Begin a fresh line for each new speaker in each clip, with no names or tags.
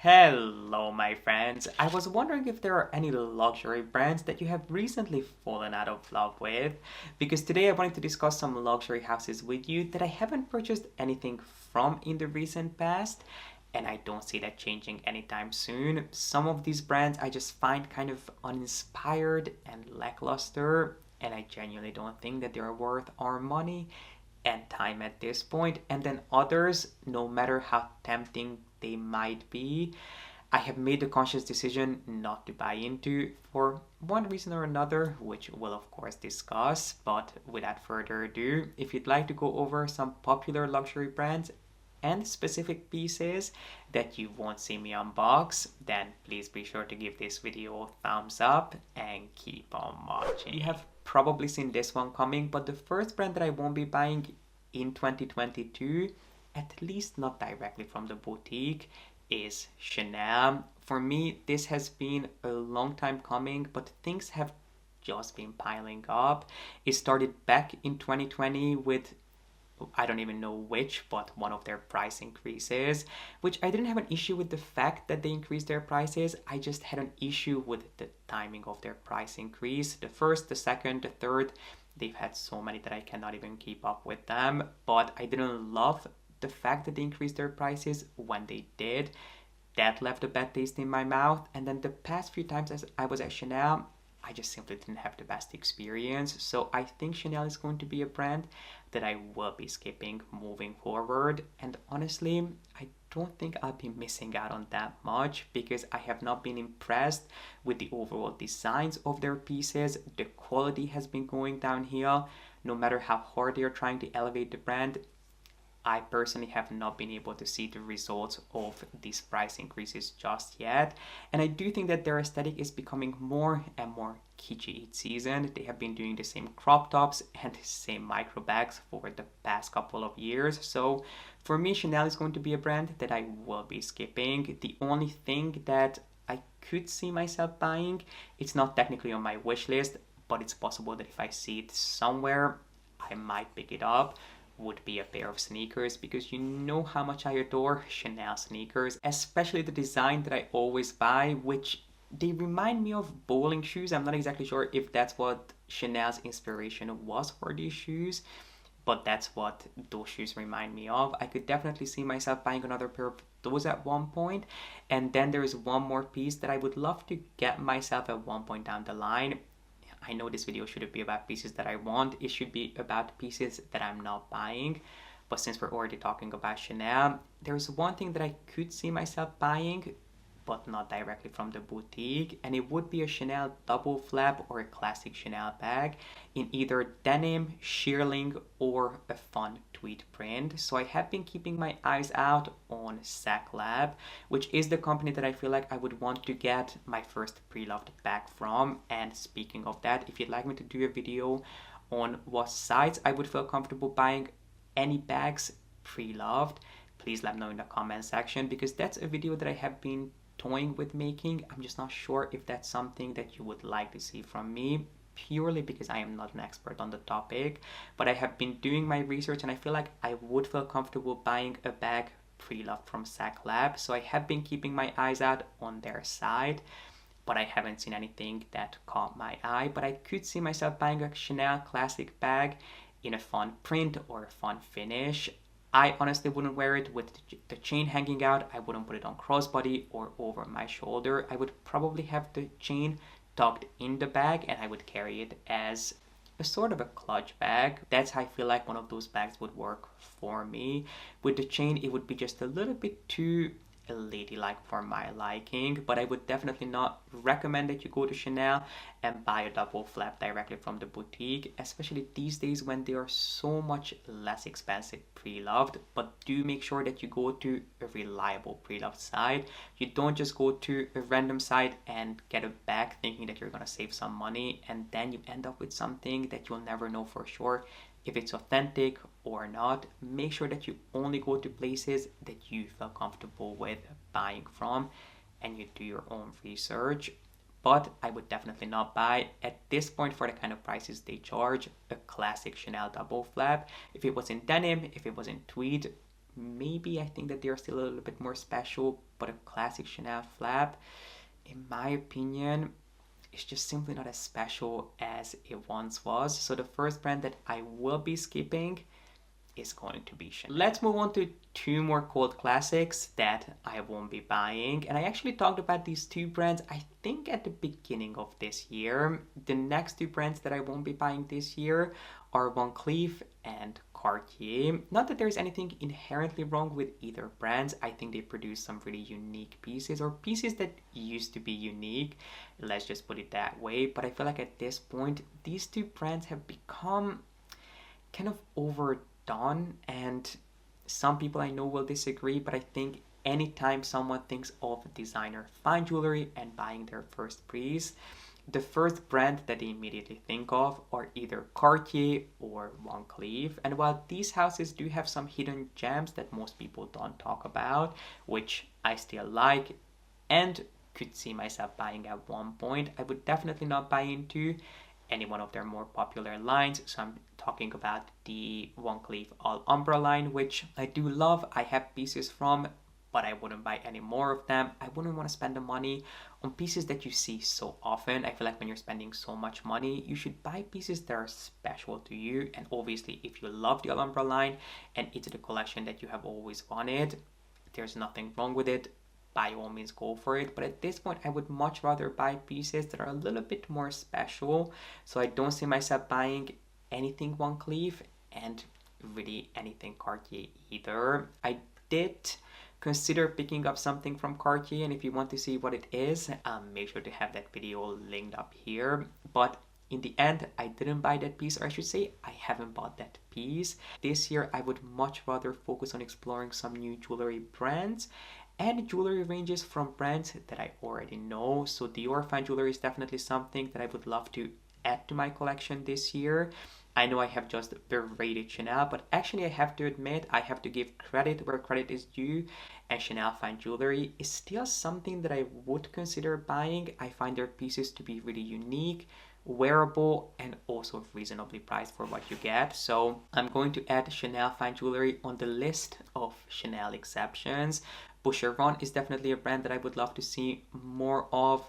Hello, my friends. I was wondering if there are any luxury brands that you have recently fallen out of love with, because today I wanted to discuss some luxury houses with you that I haven't purchased anything from in the recent past, and I don't see that changing anytime soon. Some of these brands I just find kind of uninspired and lackluster, and I genuinely don't think that they're worth our money and time at this point. And then others, no matter how tempting they might be, I have made the conscious decision not to buy into for one reason or another, which we'll of course discuss. But without further ado, if you'd like to go over some popular luxury brands and specific pieces that you won't see me unbox, then please be sure to give this video a thumbs up and keep on watching. You have probably seen this one coming, but the first brand that I won't be buying in 2022, at least not directly from the boutique, is Chanel. For me, this has been a long time coming, but things have just been piling up. It started back in 2020 with I don't even know which, but one of their price increases, which I didn't have an issue with the fact that they increased their prices. I just had an issue with the timing of their price increase. The first, the second, the third, they've had so many that I cannot even keep up with them. But I didn't love the fact that they increased their prices when they did. That left a bad taste in my mouth. And then the past few times as I was at Chanel, I just simply didn't have the best experience. So I think Chanel is going to be a brand that I will be skipping moving forward. And honestly, I don't think I'll be missing out on that much because I have not been impressed with the overall designs of their pieces. The quality has been going downhill. No matter how hard they are trying to elevate the brand, I personally have not been able to see the results of these price increases just yet. And I do think that their aesthetic is becoming more and more kitschy each season. They have been doing the same crop tops and the same micro bags for the past couple of years. So for me, Chanel is going to be a brand that I will be skipping. The only thing that I could see myself buying, it's not technically on my wish list, but it's possible that if I see it somewhere, I might pick it up, would be a pair of sneakers, because you know how much I adore Chanel sneakers, especially the design that I always buy, which they remind me of bowling shoes. I'm not exactly sure if that's what Chanel's inspiration was for these shoes, but that's what those shoes remind me of. I could definitely see myself buying another pair of those at one point. And then there's one more piece that I would love to get myself at one point down the line. I know this video shouldn't be about pieces that I want. It should be about pieces that I'm not buying. But since we're already talking about Chanel, there's one thing that I could see myself buying, but not directly from the boutique, and it would be a Chanel double flap or a classic Chanel bag in either denim, shearling, or a fun tweed print. So I have been keeping my eyes out on Sac Lab, which is the company that I feel like I would want to get my first pre-loved bag from. And speaking of that, if you'd like me to do a video on what size I would feel comfortable buying any bags pre-loved, please let me know in the comment section, because that's a video that I have been toying with making. I'm just not sure if that's something that you would like to see from me, purely because I am not an expert on the topic, but I have been doing my research and I feel like I would feel comfortable buying a bag pre-loved from Sac Lab. So I have been keeping my eyes out on their side, but I haven't seen anything that caught my eye. But I could see myself buying a Chanel classic bag in a fun print or a fun finish. I honestly wouldn't wear it with the chain hanging out. I wouldn't put it on crossbody or over my shoulder. I would probably have the chain tucked in the bag and I would carry it as a sort of a clutch bag. That's how I feel like one of those bags would work for me. With the chain, it would be just a little bit too ladylike for my liking, but I would definitely not recommend that you go to Chanel and buy a double flap directly from the boutique, especially these days when they are so much less expensive pre-loved. But do make sure that you go to a reliable pre-loved site. You don't just go to a random site and get a bag thinking that you're gonna save some money, and then you end up with something that you'll never know for sure if it's authentic or not. Make sure that you only go to places that you feel comfortable with buying from and you do your own research. But I would definitely not buy, at this point, for the kind of prices they charge, a classic Chanel double flap. If it was in denim, if it was in tweed, maybe I think that they're still a little bit more special, but a classic Chanel flap, in my opinion, is just simply not as special as it once was. So the first brand that I will be skipping is going to be Chanel. Let's move on to two more cult classics that I won't be buying. And I actually talked about these two brands, I think, at the beginning of this year. The next two brands that I won't be buying this year are Van Cleef and Cartier. Not that there's anything inherently wrong with either brands. I think they produce some really unique pieces, or pieces that used to be unique. Let's just put it that way. But I feel like at this point, these two brands have become kind of overdone, and some people I know will disagree, but I think anytime someone thinks of designer fine jewelry and buying their first piece, the first brand that they immediately think of are either Cartier or Van Cleef. And while these houses do have some hidden gems that most people don't talk about, which I still like and could see myself buying at one point, I would definitely not buy into any one of their more popular lines. So I'm talking about the Van Cleef Alhambra line, which I do love. I have pieces from, but I wouldn't buy any more of them. I wouldn't want to spend the money on pieces that you see so often. I feel like when you're spending so much money, you should buy pieces that are special to you. And obviously, if you love the Alhambra line and it's the collection that you have always wanted, there's nothing wrong with it. By all means, go for it. But at this point, I would much rather buy pieces that are a little bit more special. So I don't see myself buying anything Van Cleef and really anything Cartier either. I did consider picking up something from Cartier, and if you want to see what it is, make sure to have that video linked up here. But in the end, I didn't buy that piece, or I should say I haven't bought that piece. This year, I would much rather focus on exploring some new jewelry brands and jewelry ranges from brands that I already know. So Dior fine jewelry is definitely something that I would love to add to my collection this year. I know I have just berated Chanel, but actually I have to admit, I have to give credit where credit is due, and Chanel fine jewelry is still something that I would consider buying. I find their pieces to be really unique, wearable, and also reasonably priced for what you get. So I'm going to add Chanel fine jewelry on the list of Chanel exceptions. Boucheron is definitely a brand that I would love to see more of.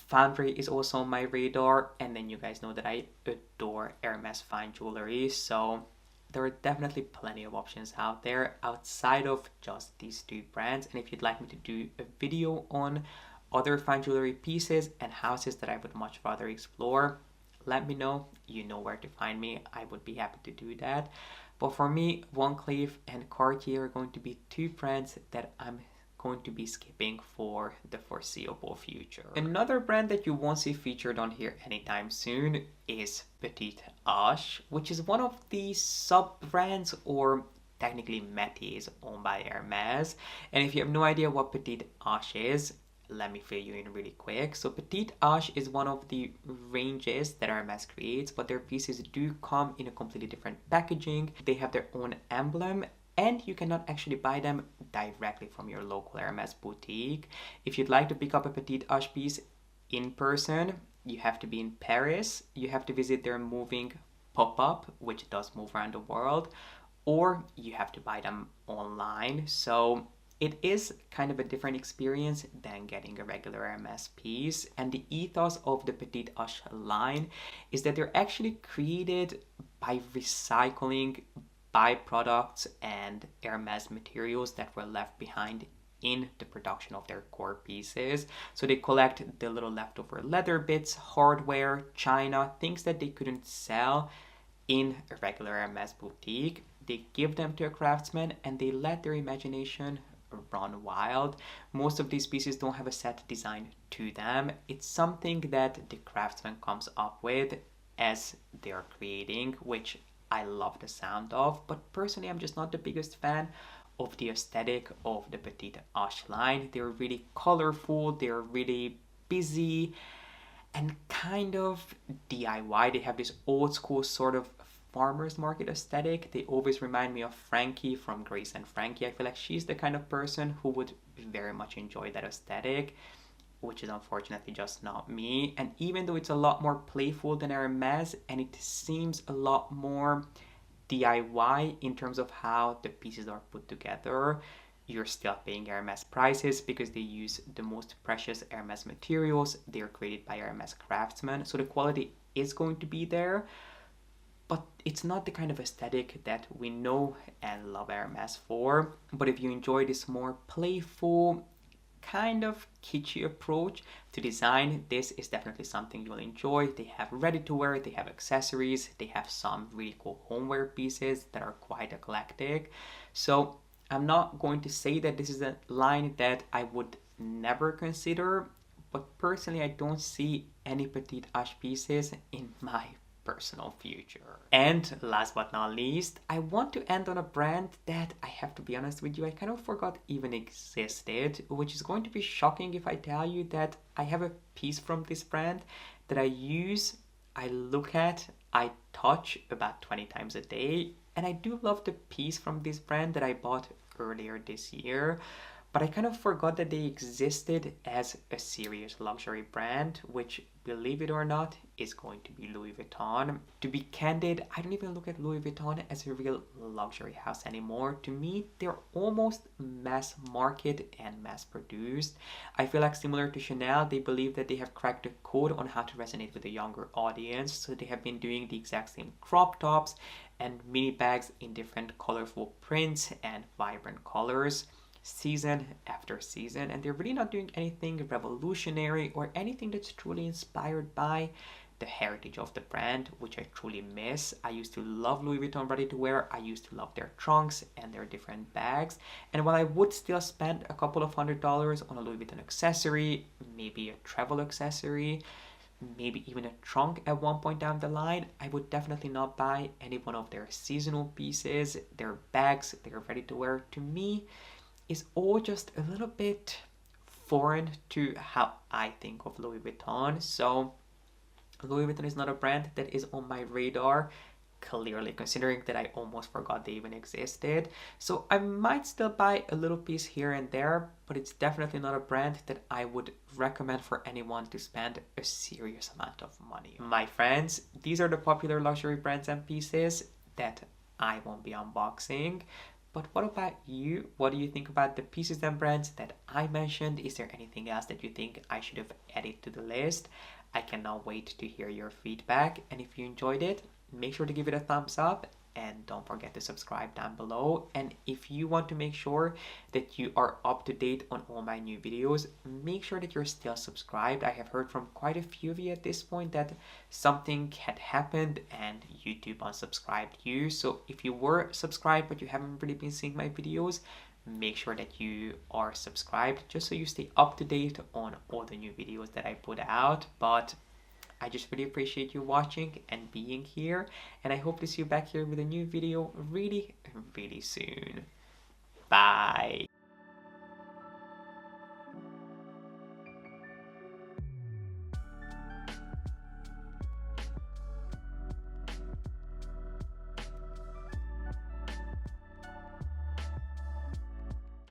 Foundry is also on my radar, and then you guys know that I adore Hermes fine jewelry, so there are definitely plenty of options out there outside of just these two brands. And if you'd like me to do a video on other fine jewelry pieces and houses that I would much rather explore, let me know. You know where to find me. I would be happy to do that. But for me, Van Cleef and Cartier are going to be two brands that I'm going to be skipping for the foreseeable future. Another brand that you won't see featured on here anytime soon is Petite Ache, which is one of the sub-brands, or technically métiers, owned by Hermes. And if you have no idea what Petite Ache is, let me fill you in really quick. So Petite Ache is one of the ranges that Hermes creates, but their pieces do come in a completely different packaging. They have their own emblem, and you cannot actually buy them directly from your local Hermes boutique. If you'd like to pick up a Petite Ache piece in person, you have to be in Paris. You have to visit their moving pop-up, which does move around the world, or you have to buy them online. So it is kind of a different experience than getting a regular Hermes piece. And the ethos of the Petite Ache line is that they're actually created by recycling byproducts and Hermes materials that were left behind in the production of their core pieces. So they collect the little leftover leather bits, hardware, china, things that they couldn't sell in a regular Hermes boutique. They give them to a craftsman and they let their imagination run wild. Most of these pieces don't have a set design to them. It's something that the craftsman comes up with as they're creating, which I love the sound of, but personally I'm just not the biggest fan of the aesthetic of the Petite Ache line. They're really colorful, they're really busy and kind of DIY. They have this old school sort of farmer's market aesthetic. They always remind me of Frankie from Grace and Frankie. I feel like she's the kind of person who would very much enjoy that aesthetic, which is unfortunately just not me. And even though it's a lot more playful than Hermes and it seems a lot more DIY in terms of how the pieces are put together, you're still paying Hermes prices because they use the most precious Hermes materials. They're created by Hermes craftsmen, so the quality is going to be there, but it's not the kind of aesthetic that we know and love Hermes for. But if you enjoy this more playful, kind of kitschy approach to design, this is definitely something you'll enjoy. They have ready to wear, they have accessories, they have some really cool homeware pieces that are quite eclectic. So I'm not going to say that this is a line that I would never consider, but personally I don't see any petite H pieces in my personal future. And last but not least, I want to end on a brand that I have to be honest with you, I kind of forgot even existed, which is going to be shocking if I tell you that I have a piece from this brand that I use, I look at, I touch about 20 times a day, and I do love the piece from this brand that I bought earlier this year. But I kind of forgot that they existed as a serious luxury brand, which, believe it or not, is going to be Louis Vuitton. To be candid, I don't even look at Louis Vuitton as a real luxury house anymore. To me, they're almost mass market and mass produced. I feel like, similar to Chanel, they believe that they have cracked the code on how to resonate with a younger audience. So they have been doing the exact same crop tops and mini bags in different colorful prints and vibrant colors, season after season, and they're really not doing anything revolutionary or anything that's truly inspired by the heritage of the brand, which I truly miss. I used to love Louis Vuitton ready to wear. I used to love their trunks and their different bags. And while I would still spend a couple of $100s on a Louis Vuitton accessory, maybe a travel accessory, maybe even a trunk at one point down the line, I would definitely not buy any one of their seasonal pieces, their bags, their ready to wear. To me, is all just a little bit foreign to how I think of Louis Vuitton. So Louis Vuitton is not a brand that is on my radar, clearly, considering that I almost forgot they even existed. So I might still buy a little piece here and there, but it's definitely not a brand that I would recommend for anyone to spend a serious amount of money on. My friends, these are the popular luxury brands and pieces that I won't be unboxing. But what about you? What do you think about the pieces and brands that I mentioned? Is there anything else that you think I should have added to the list? I cannot wait to hear your feedback. And if you enjoyed it, make sure to give it a thumbs up and don't forget to subscribe down below. And if you want to make sure that you are up to date on all my new videos, make sure that you're still subscribed. I have heard from quite a few of you at this point that something had happened and YouTube unsubscribed you. So if you were subscribed but you haven't really been seeing my videos, make sure that you are subscribed just so you stay up to date on all the new videos that I put out. But I just really appreciate you watching and being here, and I hope to see you back here with a new video really, really soon. Bye!